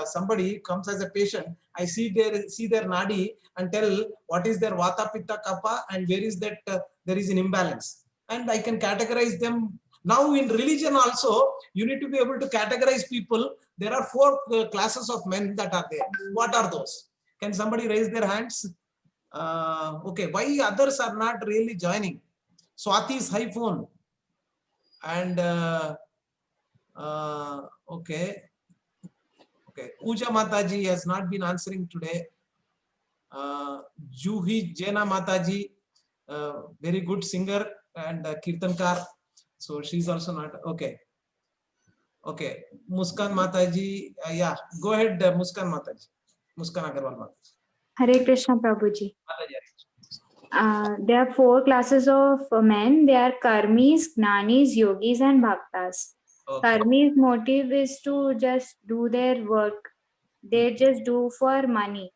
somebody comes as a patient, I see their nadi and tell what is their vata pitta kapha and where is that there is an imbalance, and I can categorize them. Now in religion also, you need to be able to categorize people. There are 4 classes of men that are there. What are those? Can somebody raise their hands? Okay, why others are not really joining? Swati's high phone. And okay. Pooja Mataji has not been answering today. Juhi Jena Mataji, very good singer and Kirtankar. So she's also not okay. Okay, Muskan Mataji, yeah, go ahead, Muskan Mataji. Muskan Agarwal Mataji. Hare Krishna Prabhuji. There are 4 classes of men. They are karmis, jnanis, yogis, and bhaktas. Okay. Karmis' motive is to just do their work. They just do for money.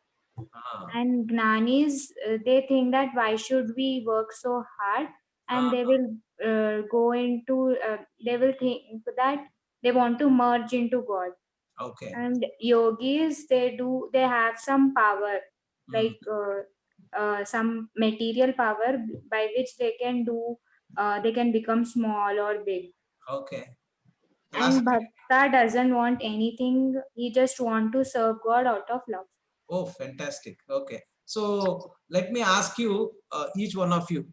And jnanis, they think that why should we work so hard? And they will go into, they will think that they want to merge into God. Okay. And yogis, they have some power, like some material power by which they can do, they can become small or big. Okay. And Bhakta doesn't want anything. He just want to serve God out of love. Oh, fantastic. Okay. So let me ask you, each one of you.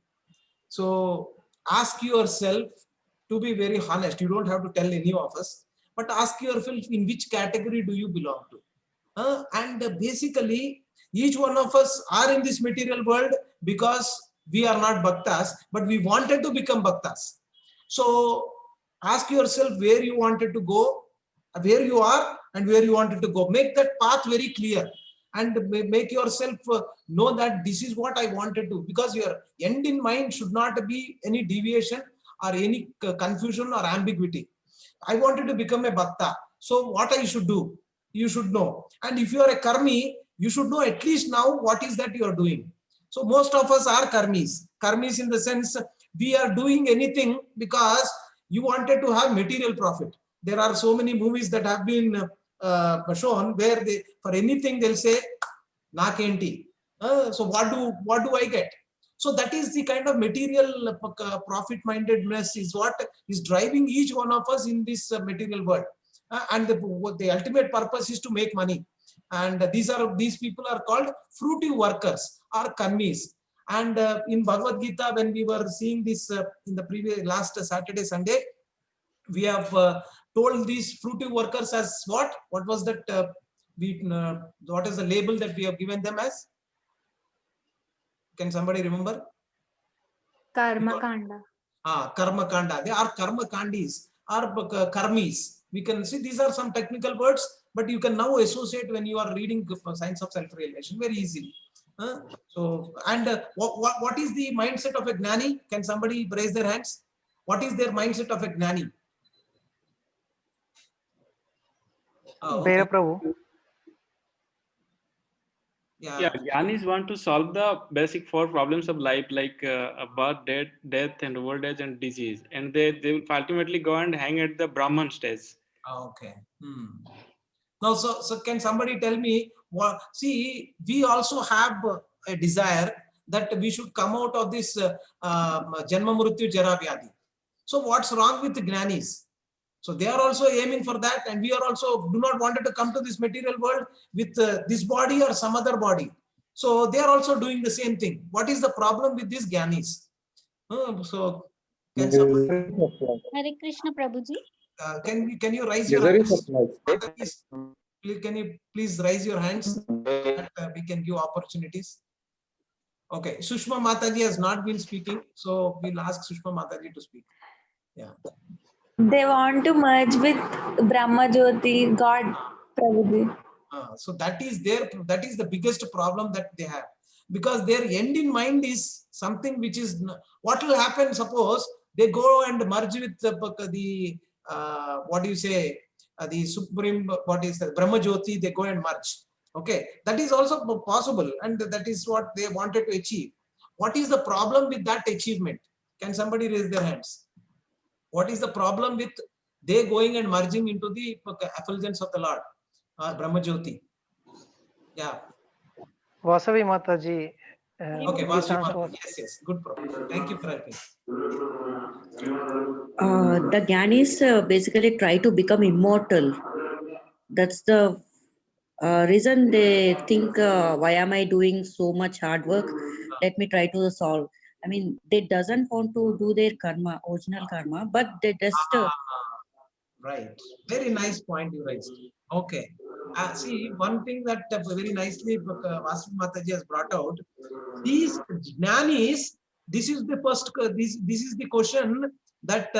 So ask yourself, to be very honest, you don't have to tell any of us, but ask yourself in which category do you belong to? And basically, each one of us are in this material world because we are not bhaktas, but we wanted to become bhaktas. So ask yourself where you wanted to go, where you are and where you wanted to go. Make that path very clear and make yourself know that this is what I wanted to, because your end in mind should not be any deviation or any confusion or ambiguity. I wanted to become a bhakta. So what I should do, you should know. And if you are a karmi, you should know at least now what is that you are doing. So most of us are karmis. Karmis in the sense we are doing anything because you wanted to have material profit. There are so many movies that have been shown where they, for anything they'll say, "Nakenti." So what do I get? So that is the kind of material profit-mindedness is what is driving each one of us in this material world. And the ultimate purpose is to make money. And these people are called fruitive workers or karmis. And in Bhagavad Gita, when we were seeing this in the last Saturday, Sunday, we have told these fruitive workers as what? What was that? What is the label that we have given them as? Can somebody remember? Karma Kanda. Karma Kanda. They are Karma Kandis or Karmis. We can see these are some technical words, but you can now associate when you are reading Science of Self-Realization very easily. So, and what is the mindset of a Gnani? Can somebody raise their hands? What is their mindset of a Gnani? Bera Prabhu. Yeah, Gyanis want to solve the basic 4 problems of life, like birth, death, and old age and disease. And they will ultimately go and hang at the Brahman stage. Okay. Now, so can somebody tell me, see, we also have a desire that we should come out of this Janma Mrityu Jara Vyadhi. So what's wrong with the Gnanis? So they are also aiming for that, and we are also do not wanted to come to this material world with this body or some other body. So they are also doing the same thing. What is the problem with these Gyanis? So can somebody, Hare Krishna Prabhuji. Can you raise your hands? Can you please raise your hands that we can give opportunities? Okay, Sushma Mataji has not been speaking, so we'll ask Sushma Mataji to speak. Yeah. They want to merge with Brahma Jyoti, God, Prabhuji. So that is the biggest problem that they have, because their end in mind is something which is what will happen. Suppose they go and merge with the what do you say, the supreme, what is the Brahma Jyoti, they go and merge. Okay, that is also possible, and that is what they wanted to achieve. What is the problem with that achievement? Can somebody raise their hands? What is the problem with they going and merging into the effulgence of the Lord, Brahma Jyoti? Yeah. Vasavi Mataji. Okay, Vasavi Mataji. Yes, good problem. Thank you for helping. The Gyanis basically try to become immortal. That's the reason they think, why am I doing so much hard work? Let me try to solve. I mean, they doesn't want to do their karma, original karma, but they just Right. Very nice point you raised. Okay. See, one thing that very nicely Vasu Mataji has brought out. These jnanis, this is the first, this is the question that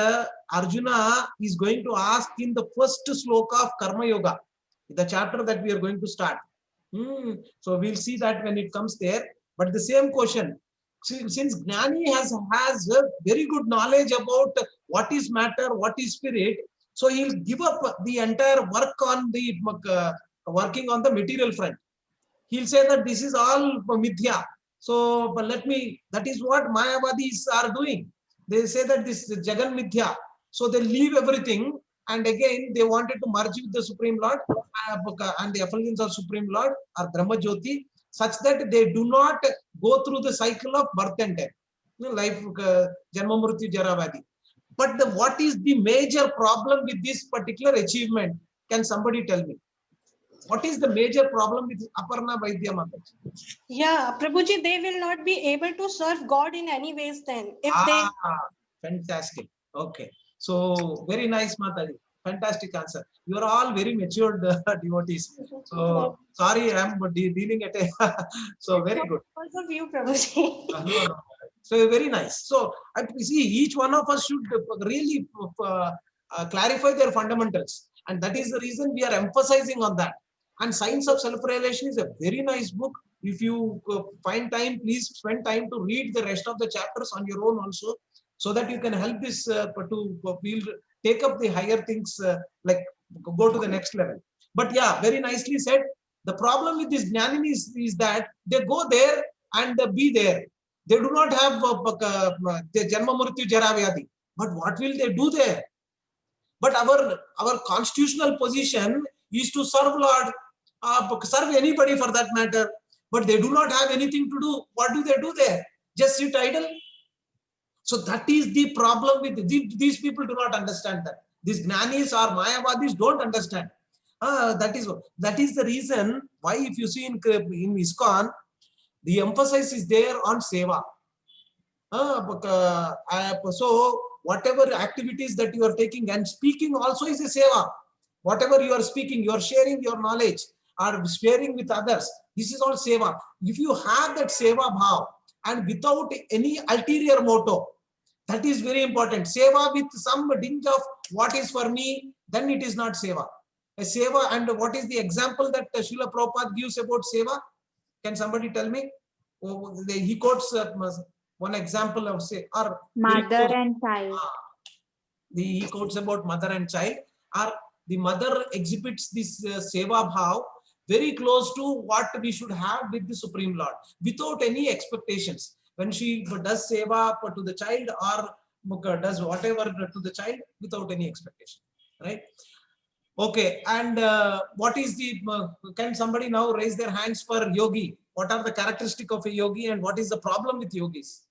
Arjuna is going to ask in the first sloka of Karma Yoga, the chapter that we are going to start. So we'll see that when it comes there. But the same question, since Jnani has a very good knowledge about what is matter, what is spirit, so he'll give up the entire work on the working on the material front. He'll say that this is all mithya. So but that is what Mayavadis are doing. They say that this is Jagan mithya. So they leave everything, and again they wanted to merge with the Supreme Lord and the effulgence of Supreme Lord or Brahma Jyoti, such that they do not go through the cycle of birth and death. Life, Janma Mrityu Jara Vyadhi. But what is the major problem with this particular achievement? Can somebody tell me? What is the major problem with Aparna Vaidya Mataji? Yeah, Prabhuji, they will not be able to serve God in any ways then. If Fantastic. Okay. So, very nice, Mataji. Fantastic answer. You are all very matured devotees. So, sorry, I am dealing at a... So, very good. Because of you, Prabhuji. No. So, very nice. So, see, each one of us should really clarify their fundamentals. And that is the reason we are emphasizing on that. And Science of Self-Realization is a very nice book. If you find time, please spend time to read the rest of the chapters on your own also, so that you can help this to take up the higher things, like go to the next level. But yeah, very nicely said. The problem with this Jnanin is that they go there and be there. They do not have the Janma Mrityu Jara Vyadhi. But what will they do there? But our constitutional position is to serve Lord, serve anybody for that matter. But they do not have anything to do. What do they do there? Just sit idle? So that is the problem with these people. Do not understand that. These Jnanis or Mayavadis don't understand. That is the reason why, if you see in ISKCON, the emphasis is there on seva. So whatever activities that you are taking, and speaking also is a seva. Whatever you are speaking, you are sharing your knowledge or sharing with others. This is all seva. If you have that seva bhav and without any ulterior motive, that is very important. Seva with some tinge of what is for me, then it is not seva. A seva, and what is the example that Srila Prabhupada gives about seva? Can somebody tell me? He quotes one example of say, or mother and child. He quotes about mother and child, or the mother exhibits this seva bhav very close to what we should have with the Supreme Lord, without any expectations. When she does seva to the child or does whatever to the child without any expectation, right? Okay, and what is the, can somebody now raise their hands for yogi? What are the characteristics of a yogi and what is the problem with yogis?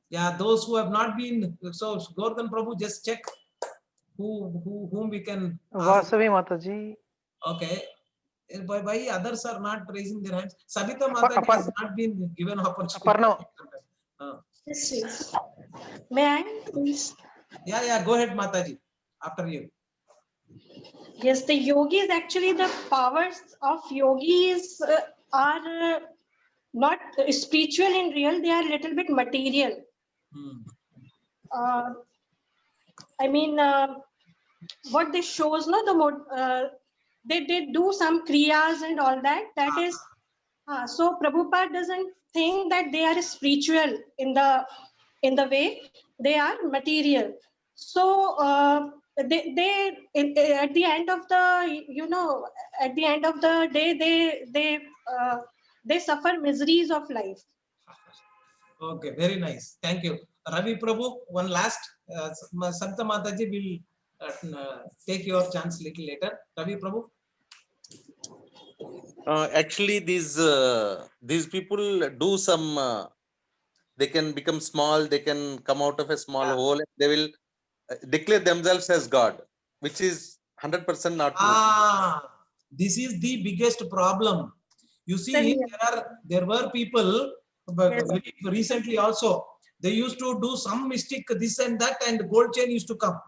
Yeah, those who have not been, so Gordhan Prabhu, just check whom we can ask. Vasavi Mataji. Okay. Why others are not raising their hands? Sabita Mataji has not been given opportunity. Yes. May I please? Yeah, go ahead, Mataji. After you. Yes, the yogis, actually the powers of yogis are not spiritual in real, they are a little bit material. I mean, what they shows, no, they do some kriyas and all that. That is, so Prabhupada doesn't think that they are spiritual in the way they are material. So they at the end of the at the end of the day they suffer miseries of life. Okay, very nice. Thank you. Ravi Prabhu, one last. Santa Mataji will take your chance little later. Ravi Prabhu. Actually, these people do some. They can become small. They can come out of a small hole. And they will declare themselves as God, which is 100% not true. This is the biggest problem. You see, there were people very recently also. They used to do some mistake, this and that, and gold chain used to come.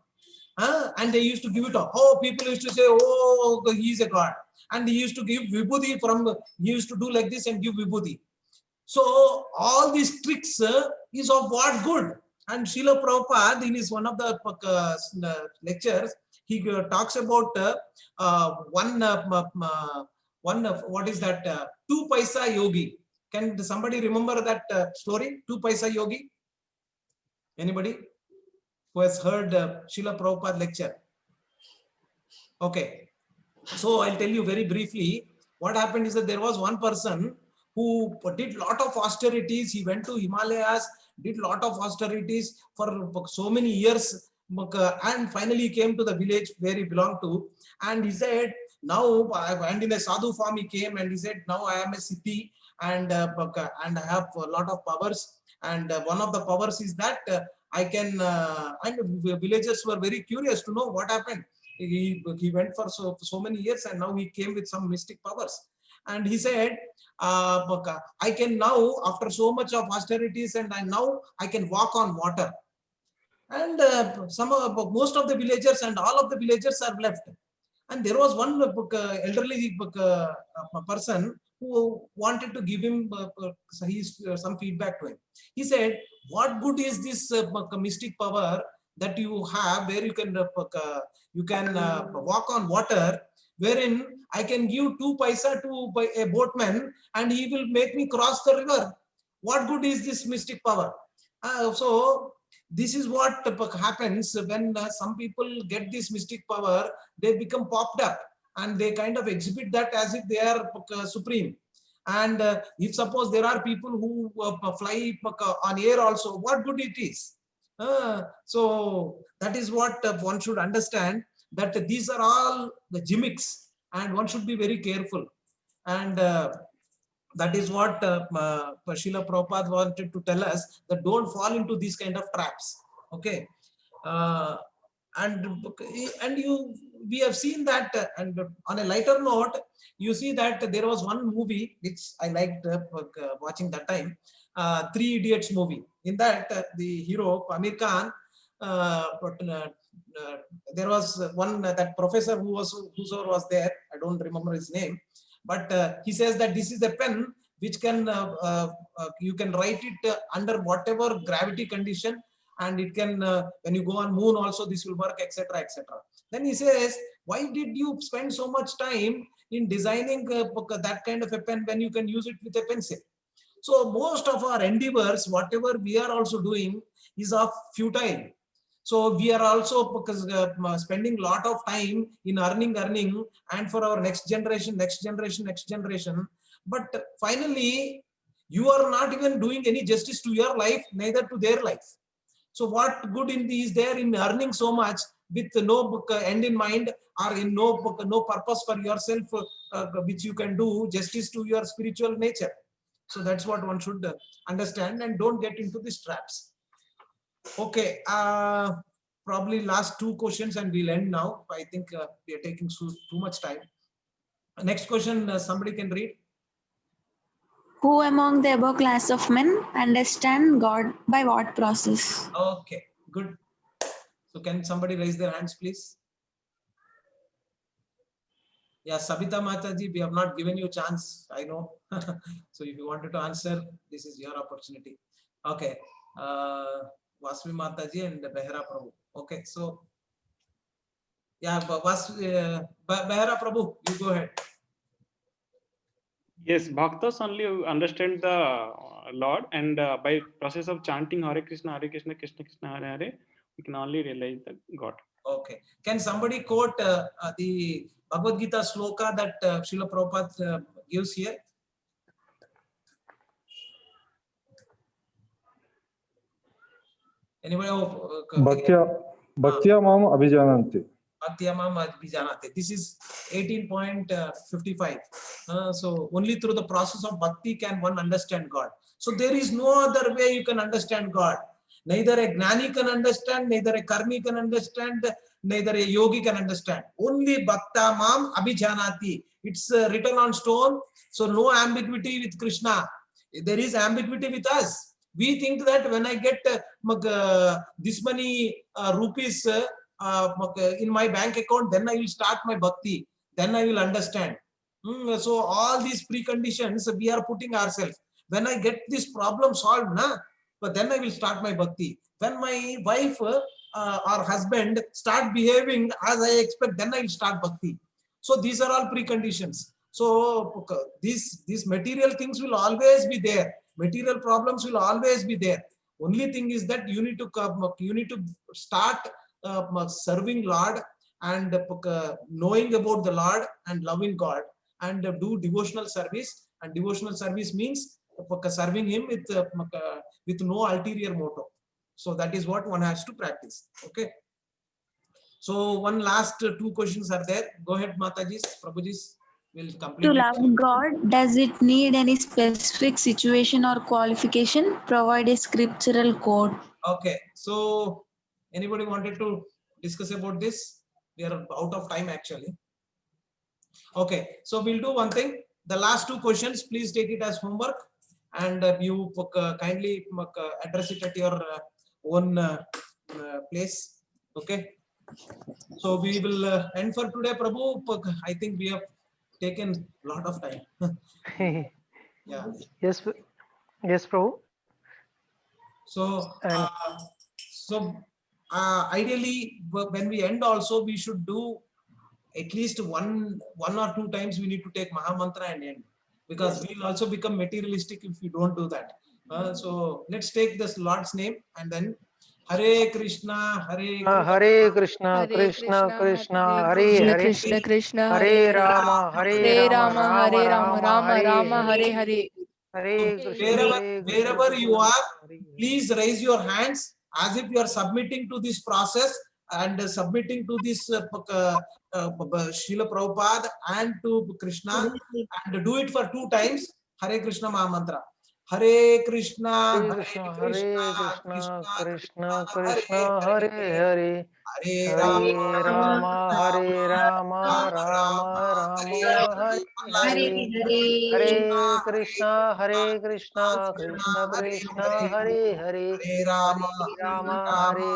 And they used to give it up. Oh, people used to say, oh, he is a god. And he used to give vibhuti from, he used to do like this and give vibhuti. So all these tricks is of what good? And Srila Prabhupada, in his one of the lectures, he talks about what is that? 2 paisa yogi. Can somebody remember that story? 2 paisa yogi? Anybody who has heard Srila Prabhupada lecture? Okay. So I'll tell you very briefly. What happened is that there was one person who did lot of austerities. He went to Himalayas, did lot of austerities for so many years, and finally came to the village where he belonged to. And he said, now, and in a sadhu form he came and he said, now I am a siddhi and I have a lot of powers. And one of the powers is that I can, and the villagers were very curious to know what happened. He went for so many years and now he came with some mystic powers. And he said, I can now, after so much of austerities, and now I can walk on water. And most of the villagers and all of the villagers are left. And there was one elderly person who wanted to give him some feedback to him. He said, what good is this mystic power that you have, where you can walk on water, wherein I can give 2 paisa to a boatman and he will make me cross the river. What good is this mystic power? So this is what happens when some people get this mystic power. They become popped up and they kind of exhibit that as if they are supreme. And if suppose there are people who fly on air also, what good it is? So that is what one should understand, that these are all the gimmicks and one should be very careful. And that is what Srila Prabhupada wanted to tell us, that don't fall into these kind of traps. Okay. We have seen that, and on a lighter note, you see that there was one movie which I liked watching that time, 3 Idiots movie. In that, the hero Amir Khan, there was one that professor whosoever was there. I don't remember his name, but he says that this is a pen which can you can write it under whatever gravity condition, and it can when you go on moon also this will work, etc., etc. Then he says, why did you spend so much time in designing that kind of a pen when you can use it with a pencil? So most of our endeavors, whatever we are also doing, is of futile. So we are also spending a lot of time in earning, and for our next generation. But finally, you are not even doing any justice to your life, neither to their life. So what good is there in earning so much with no end in mind, or in no purpose for yourself, which you can do justice to your spiritual nature? So that's what one should understand, and don't get into these traps. Okay, probably last 2 questions and we'll end now. I think we are taking too much time. Next question, somebody can read. Who among the above class of men understand God by what process? Okay, good. So can somebody raise their hands, please? Yeah, Sabita Mataji, we have not given you a chance, I know. So if you wanted to answer, this is your opportunity. Okay, Vasmi Mataji and Behera Prabhu. Okay, so yeah, Behera Prabhu, you go ahead. Yes, Bhaktas only understand the Lord, and by process of chanting Hare Krishna, Krishna Krishna, Hare Hare, we can only realize the God. Okay. Can somebody quote the Bhagavad Gita sloka that Srila Prabhupada gives here? Anybody? Bhaktya mam abhijananti. This is 18.55. So only through the process of bhakti can one understand God. So there is no other way you can understand God. Neither a gnani can understand, neither a karmi can understand, neither a yogi can understand. Only bhakta mam abhijanati. It's written on stone. So no ambiguity with Krishna. There is ambiguity with us. We think that when I get this many rupees in my bank account, then I will start my bhakti. Then I will understand. So all these preconditions we are putting ourselves. When I get this problem solved, but then I will start my bhakti. When my wife or husband start behaving as I expect, then I will start bhakti. So these are all preconditions. So these material things will always be there. Material problems will always be there. Only thing is that you need to start serving Lord and knowing about the Lord and loving God and do devotional service. And devotional service means serving Him with no ulterior motive. So that is what one has to practice. Okay. So one last two questions are there. Go ahead, Mataji, Prabhuji. Will complete. To love God, does it need any specific situation or qualification? Provide a scriptural code. Okay, so anybody wanted to discuss about this? We are out of time actually. Okay, so we'll do one thing. The last two questions, please take it as homework, and you kindly address it at your own place. Okay. So we will end for today, Prabhu. I think we have taken a lot of time. Yeah. Yes, Prabhu. So, ideally, when we end also, we should do at least one or two times we need to take Maha Mantra and end, because we will also become materialistic if we don't do that. So let's take this Lord's name and then Hare Krishna, Hare Krishna, Krishna Krishna, Hare Hare, Krishna, Hare Rama, Hare Rama, Rama Rama, Hare Hare. Hare Krishna, wherever you are, please raise your hands as if you are submitting to this process and submitting to this Srila Prabhupada and to Krishna, and do it for 2 times. Hare Krishna Maha Mantra. Hare Krishna, Hare Krishna, Krishna Krishna, Hare Hare, Hare Rama, Rama Rama, Hare Hare. Hare Krishna, Krishna Krishna, Hare Hare, Hare Rama, Rama,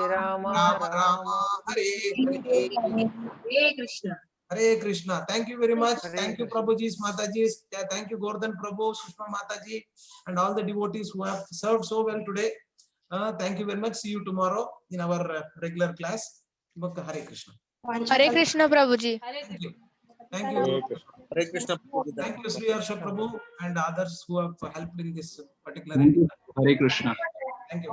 Rama Hare Krishna. Hare Krishna. Thank you very much. Thank you, Prabhuji, Mataji. Thank you, Gordhan Prabhu, Sushma Mataji, and all the devotees who have served so well today. Thank you very much. See you tomorrow in our regular class. Hare Krishna. Hare Krishna, Prabhuji. Thank you. Thank you. Hare Krishna. Thank you, Sri Harsha Prabhu, and others who have helped in this particular. Thank you. Hare Krishna. Thank you.